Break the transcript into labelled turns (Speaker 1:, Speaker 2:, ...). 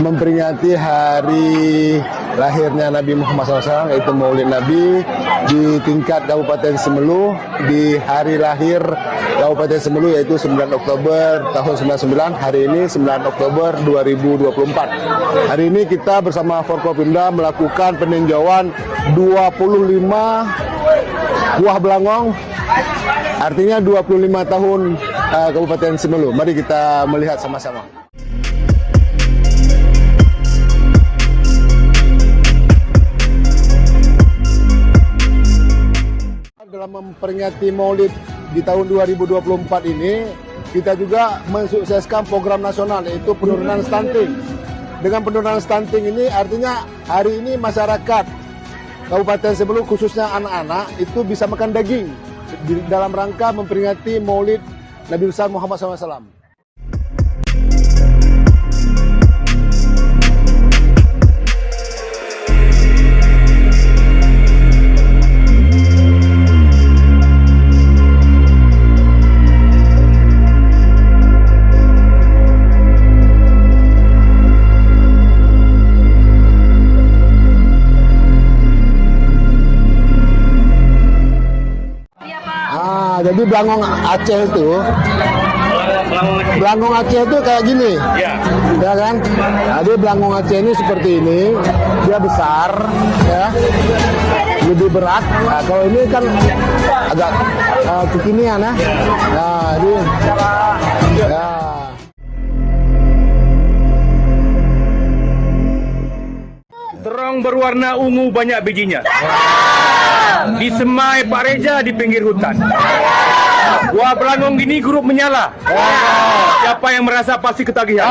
Speaker 1: memperingati hari lahirnya Nabi Muhammad SAW, yaitu Maulid Nabi di tingkat Kabupaten Semelu, di hari lahir Kabupaten Semelu yaitu 9 Oktober tahun 99. Hari ini 9 Oktober 2024. Hari ini kita bersama Forkopimda melakukan peninjauan 25 buah belangong, artinya 25 tahun Kabupaten Semelu. Mari kita melihat sama-sama. Dalam memperingati Maulid di tahun 2024 ini, kita juga mensukseskan program nasional yaitu penurunan stunting. Dengan penurunan stunting ini artinya hari ini masyarakat Kabupaten Semelu khususnya anak-anak itu bisa makan daging dalam rangka memperingati Maulid Nabi besar Muhammad SAW. Jadi belangong Aceh itu, belangong Aceh itu kayak gini, ya kan? Jadi belangong Aceh ini seperti ini, dia besar, ya, lebih berat. Nah, kalau ini kan agak kekinian, ya. Nah, ini, ya.
Speaker 2: Terong berwarna ungu banyak bijinya. Disemai Pak Reza di pinggir hutan. Buah belangong ini grup menyala. Siapa yang merasa pasti ketagihan.